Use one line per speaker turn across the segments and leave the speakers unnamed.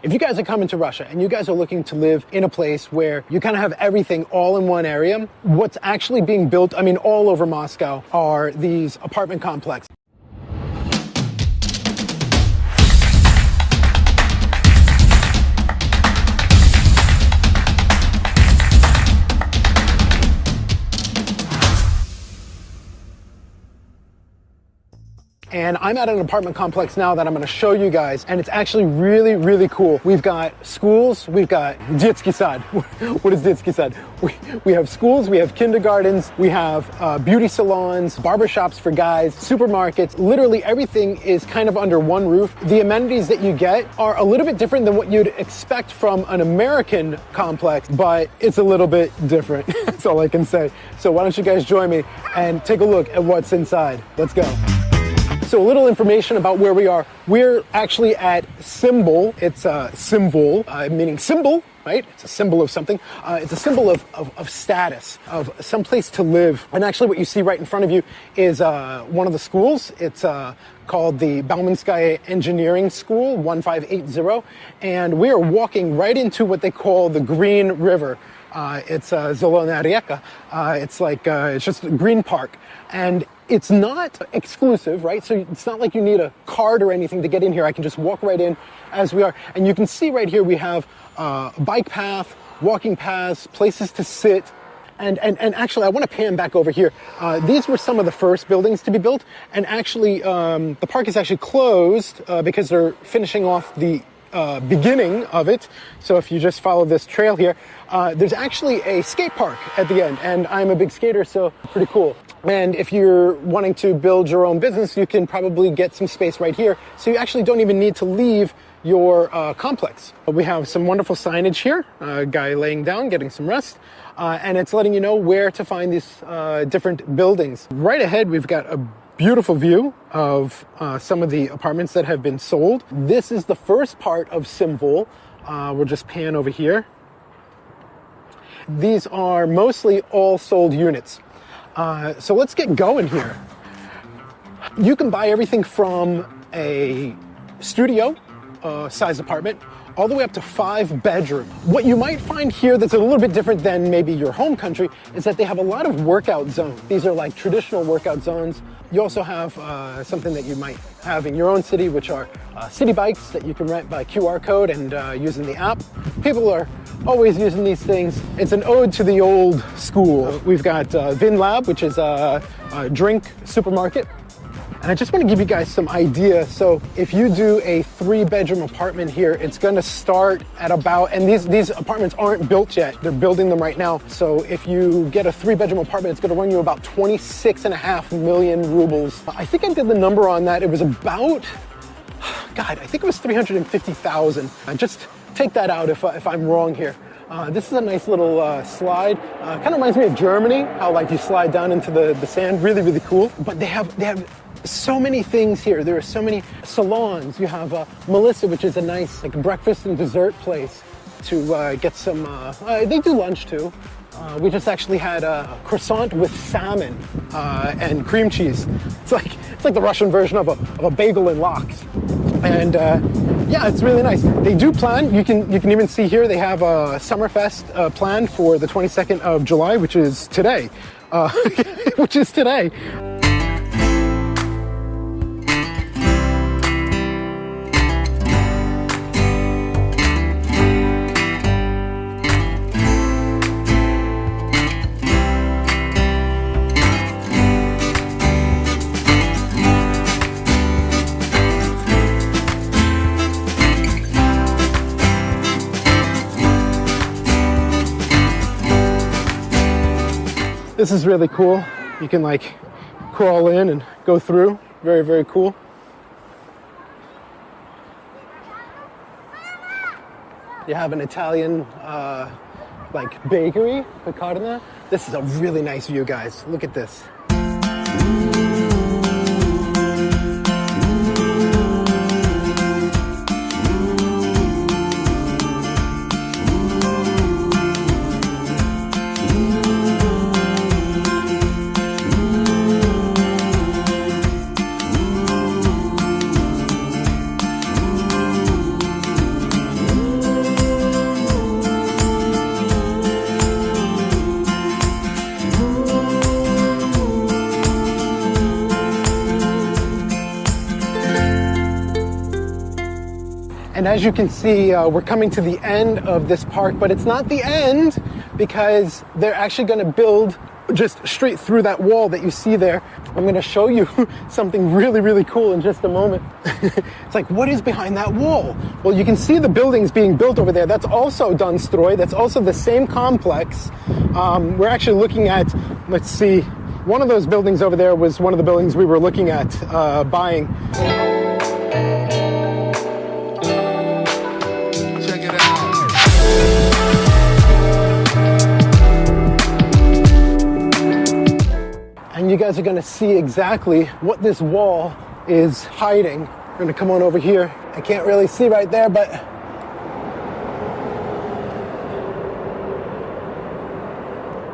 If you guys are coming to Russia and you guys are looking to live in a place where you kind of have everything all in one area, what's actually being built, I mean, all over Moscow are these apartment complexes. And I'm at an apartment complex now that I'm going to show you guys, and it's actually really, really cool. We've got schools, we've got детский сад. What is детский сад? We have schools, we have kindergartens, we have beauty salons, barbershops for guys, supermarkets. Literally everything is kind of under one roof. The amenities that you get are a little bit different than what you'd expect from an American complex, but it's a little bit different. That's all I can say. So why don't you guys join me and take a look at what's inside. Let's go. So a little information about where we are. We're actually at Symbol. It's a symbol, meaning symbol, right? It's a symbol of something. It's a symbol of status, of some place to live. And actually what you see right in front of you is one of the schools. It's called the Baumanskaya Engineering School, 1580. And we are walking right into what they call the Green River. It's Zelena Reka. It's just a green park. And it's not exclusive, right? So it's not like you need a card or anything to get in here. I can just walk right in as we are. And you can see right here we have a bike path, walking paths, places to sit. And actually, I want to pan back over here. These were some of the first buildings to be built. And actually, the park is actually closed because they're finishing off the beginning of it. So if you just follow this trail here, there's actually a skate park at the end. And I'm a big skater, so pretty cool. And if you're wanting to build your own business, you can probably get some space right here. So you actually don't even need to leave your complex. We have some wonderful signage here, a guy laying down, getting some rest. And it's letting you know where to find these different buildings. Right ahead, we've got a beautiful view of some of the apartments that have been sold. This is the first part of Symbol. We'll just pan over here. These are mostly all sold units. So let's get going here. You can buy everything from a studio size apartment all the way up to 5 bedroom. What you might find here that's a little bit different than maybe your home country is that they have a lot of workout zones. These are like traditional workout zones. You also have something that you might have in your own city, which are city bikes that you can rent by QR code and using the app. People are always using these things. It's an ode to the old school. We've got VinLab, which is a drink supermarket. And I just want to give you guys some idea. So if you do a 3-bedroom apartment here, it's going to start at about, and these apartments aren't built yet. They're building them right now. So if you get a 3-bedroom apartment, it's going to run you about 26.5 million rubles. I think I did the number on that. It was about, God, I think it was 350,000. Just take that out if I'm wrong here. This is a nice little slide. Kind of reminds me of Germany, how like you slide down into the sand. Really, really cool. But they have so many things here. There are so many salons. You have Melissa, which is a nice like breakfast and dessert place to get some, they do lunch too. We just actually had a croissant with salmon and cream cheese. It's like the Russian version of a bagel and lox. And yeah, it's really nice. They do plan, you can even see here, they have a Summerfest planned for the 22nd of July, which is today. Which is today. This is really cool. You can like crawl in and go through. Very, very cool. You have an Italian like bakery, Picarna. This is a really nice view, guys. Look at this. as you can see, we're coming to the end of this park, but it's not the end because they're actually going to build just straight through that wall that you see there. I'm going to show you something really, really cool in just a moment. It's like, what is behind that wall? Well, you can see the buildings being built over there. That's also Dunstroy. That's also the same complex. We're actually looking at, let's see, one of those buildings over there was one of the buildings we were looking at buying.
Check it out.
And you guys are going to see exactly what this wall is hiding. We're going to come on over here. I can't really see right there, but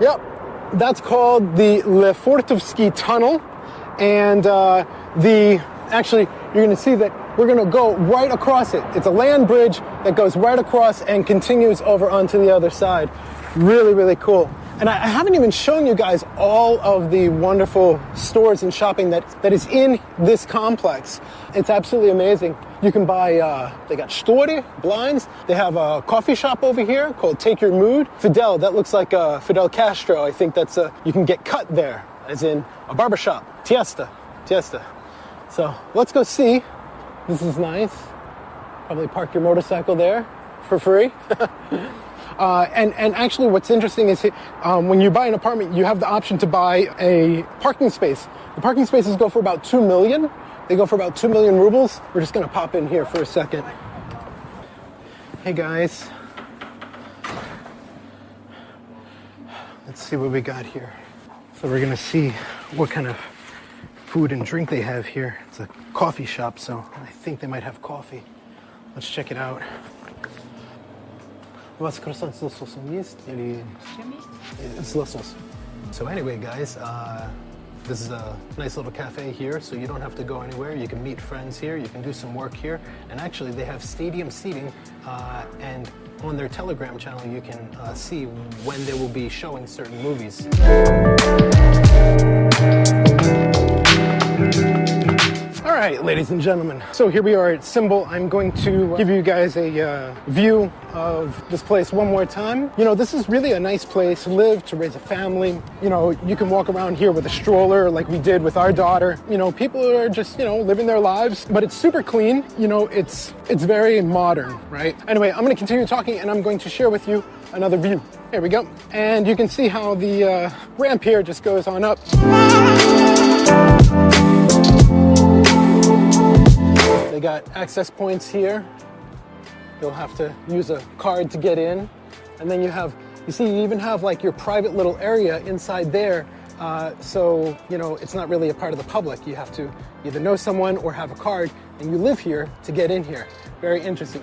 yep, that's called the Lefortovsky Tunnel. And actually, you're going to see that we're going to go right across it. It's a land bridge that goes right across and continues over onto the other side. Really, really cool. And I haven't even shown you guys all of the wonderful stores and shopping that is in this complex. It's absolutely amazing. You can buy, they got Story, blinds. They have a coffee shop over here called Take Your Mood. Fidel, that looks like Fidel Castro. I think that's you can get cut there, as in a barbershop. Tiesta. So let's go see. This is nice. Probably park your motorcycle there for free. And actually what's interesting is when you buy an apartment, you have the option to buy a parking space. The parking spaces go for about 2 million. They go for about 2 million rubles. We're just gonna pop in here for a second. Hey guys. Let's see what we got here. So we're gonna see what kind of food and drink they have here. It's a coffee shop, so I think they might have coffee. Let's check it out. У вас круассан с лососем есть? Или... It's лосос. So anyway, guys, this is a nice little cafe here, so you don't have to go anywhere. You can meet friends here, you can do some work here, and actually they have stadium seating, and on their Telegram channel you can see when they will be showing certain movies. All right, ladies and gentlemen, so here we are at Symbol. I'm going to give you guys a view of this place one more time. You know, this is really a nice place to live, to raise a family. You know, you can walk around here with a stroller like we did with our daughter. You know, people are just, you know, living their lives, but it's super clean. You know, it's very modern, right? Anyway, I'm going to continue talking and I'm going to share with you another view. Here we go. And you can see how the ramp here just goes on up. They got access points here. You'll have to use a card to get in. And then you see, you even have like your private little area inside there. So, you know, it's not really a part of the public. You have to either know someone or have a card, and you live here to get in here. Very interesting.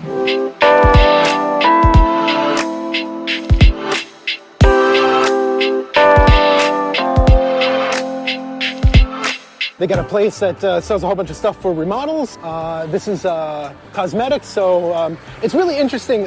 They got a place that sells a whole bunch of stuff for remodels. This is cosmetics, so it's really interesting.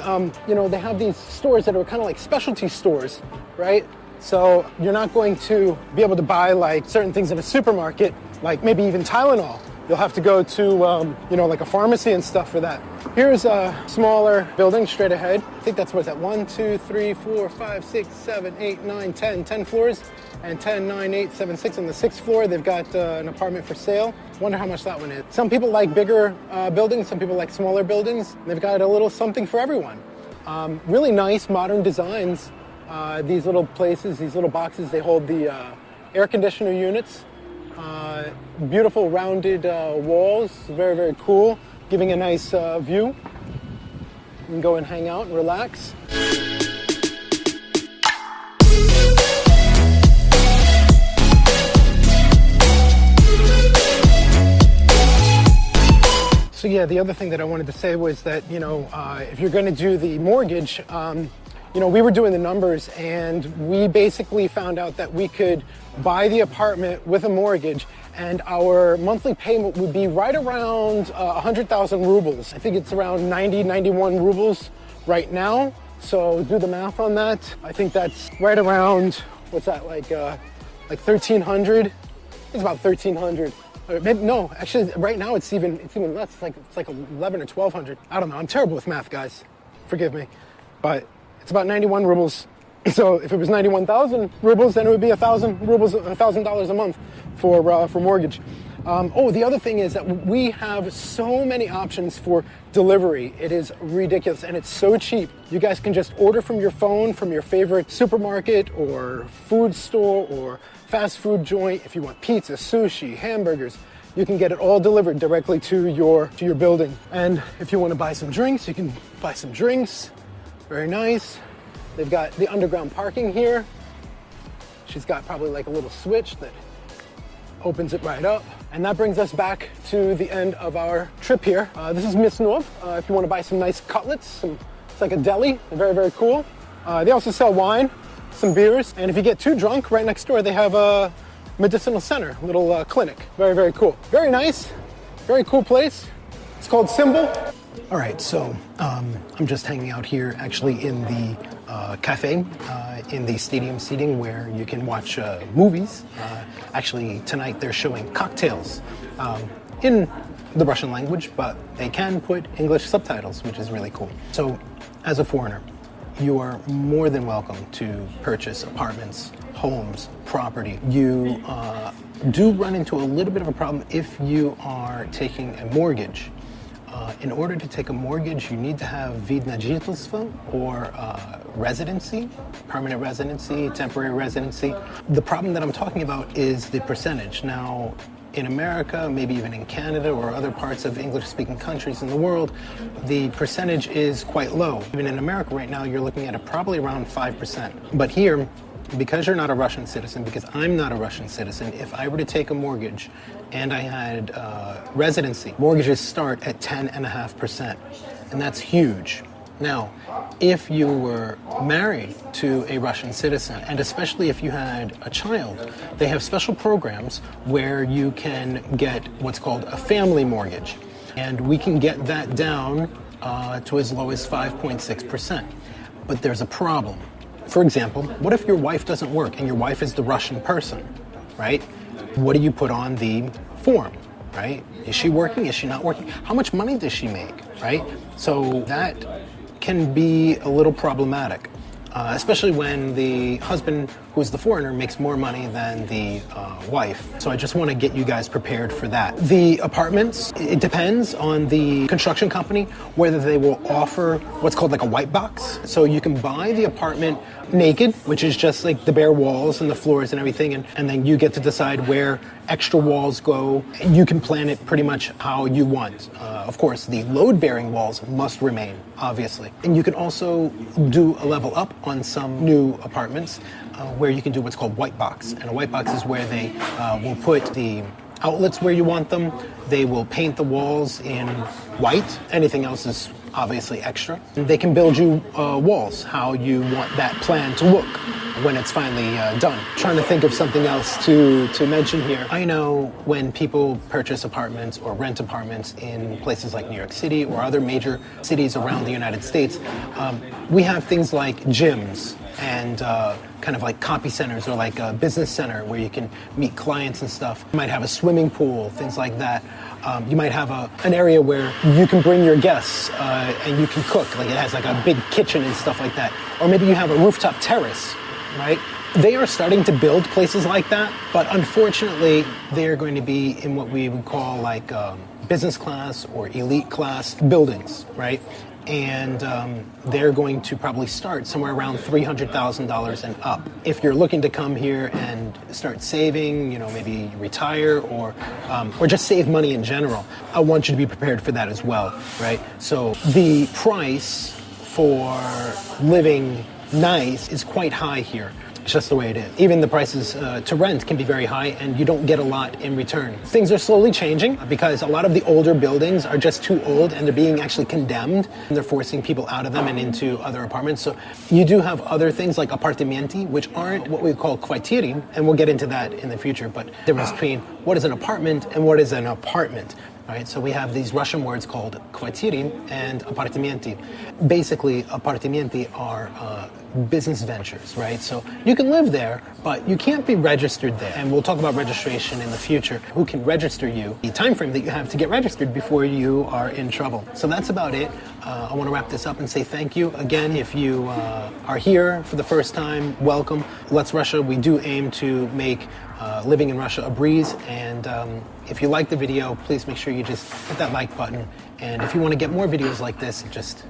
You know, they have these stores that are kind of like specialty stores, right? So you're not going to be able to buy like certain things in a supermarket, like maybe even Tylenol. You'll have to go to, you know, like a pharmacy and stuff for that. Here's a smaller building straight ahead. I think that's, what's that, 1, 2, 3, 4, 5, 6, 7, 8, 9, 10 floors. And 10, 9, 8, 7, 6 on the 6th floor. They've got an apartment for sale. Wonder how much that one is. Some people like bigger buildings, some people like smaller buildings. They've got a little something for everyone. Really nice modern designs. These little places, these little boxes, they hold the air conditioner units. Beautiful rounded walls, very, very cool, giving a nice view. You can go and hang out and relax. So yeah, the other thing that I wanted to say was that, you know, if you're going to do the mortgage, you know, we were doing the numbers and we basically found out that we could buy the apartment with a mortgage and our monthly payment would be right around 100,000 rubles. I think it's around 90, 91 rubles right now. So do the math on that. I think that's right around, what's that, like 1,300? It's about 1,300 Or maybe, no, actually, right now it's even less. It's like 11 or 1200. I don't know. I'm terrible with math, guys. Forgive me, but it's about 91 rubles. So if it was 91,000 rubles, then it would be 1,000 rubles, $1,000 a month for mortgage. The other thing is that we have so many options for delivery. It is ridiculous, and it's so cheap. You guys can just order from your phone, from your favorite supermarket or food store or fast food joint. If you want pizza, sushi, hamburgers, you can get it all delivered directly to your building. And if you want to buy some drinks, you can buy some drinks. Very nice. They've got the underground parking here. She's got probably like a little switch that opens it right up. And that brings us back to the end of our trip here. This is Misnov. If you want to buy some nice cutlets, it's like a deli, very, very cool. They also sell wine, some beers. And if you get too drunk, right next door, they have a medicinal center, little clinic. Very, very cool. Very nice, very cool place. It's called Symbol. All right, so I'm just hanging out here actually in the cafe, in the stadium seating where you can watch movies. Actually, tonight they're showing cocktails in the Russian language, but they can put English subtitles, which is really cool. So, as a foreigner, you are more than welcome to purchase apartments, homes, property. You do run into a little bit of a problem if you are taking a mortgage. In order to take a mortgage, you need to have vid na жительство or residency, permanent residency, temporary residency. The problem that I'm talking about is the percentage. Now, in America, maybe even in Canada or other parts of English-speaking countries in the world, the percentage is quite low. Even in America right now, you're looking at probably around 5%. But here, because you're not a Russian citizen, because I'm not a Russian citizen, if I were to take a mortgage and I had residency, mortgages start at 10.5%, and that's huge. Now, if you were married to a Russian citizen, and especially if you had a child, they have special programs where you can get what's called a family mortgage, and we can get that down to as low as 5.6%. But there's a problem. For example, what if your wife doesn't work and your wife is the Russian person, right? What do you put on the form, right? Is she working? Is she not working? How much money does she make, right? So that can be a little problematic, especially when the husband, who is the foreigner, makes more money than the wife. So I just want to get you guys prepared for that. The apartments, it depends on the construction company, whether they will offer what's called like a white box. So you can buy the apartment naked, which is just like the bare walls and the floors and everything, and then you get to decide where extra walls go. You can plan it pretty much how you want. Of course, the load-bearing walls must remain, obviously. And you can also do a level up on some new apartments where you can do what's called white box. And a white box is where they will put the outlets where you want them. They will paint the walls in white. Anything else is obviously extra. They can build you walls, how you want that plan to look when it's finally done. Trying to think of something else to mention here. I know when people purchase apartments or rent apartments in places like New York City or other major cities around the United States, we have things like gyms and kind of like copy centers or like a business center where you can meet clients and stuff. You might have a swimming pool, things like that. You might have an area where you can bring your guests and you can cook. Like it has like a big kitchen and stuff like that. Or maybe you have a rooftop terrace, right? They are starting to build places like that, but unfortunately, they're going to be in what we would call like business class or elite class buildings, right? And they're going to probably start somewhere around $300,000 and up. If you're looking to come here and start saving, you know, maybe retire or just save money in general, I want you to be prepared for that as well, right? So the price for living nice is quite high here. It's just the way it is. Even the prices to rent can be very high and you don't get a lot in return. Things are slowly changing because a lot of the older buildings are just too old and they're being actually condemned. And they're forcing people out of them and into other apartments. So you do have other things like appartamenti, which aren't what we call kvartiri, and we'll get into that in the future. But the difference between what is an apartment and what is an apartment. All right, so we have these Russian words called kvartiry and apartamenty. Basically, apartamenty are business ventures, right? So you can live there, but you can't be registered there. And we'll talk about registration in the future. Who can register you? The time frame that you have to get registered before you are in trouble. So that's about it. I want to wrap this up and say thank you. Again, if you are here for the first time, welcome. Let's Russia. We do aim to make living in Russia a breeze. And if you like the video, please make sure you just hit that like button. And if you want to get more videos like this, just,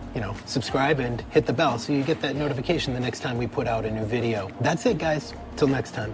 subscribe and hit the bell so you get that notification the next time we put out a new video. That's it, guys. Till next time.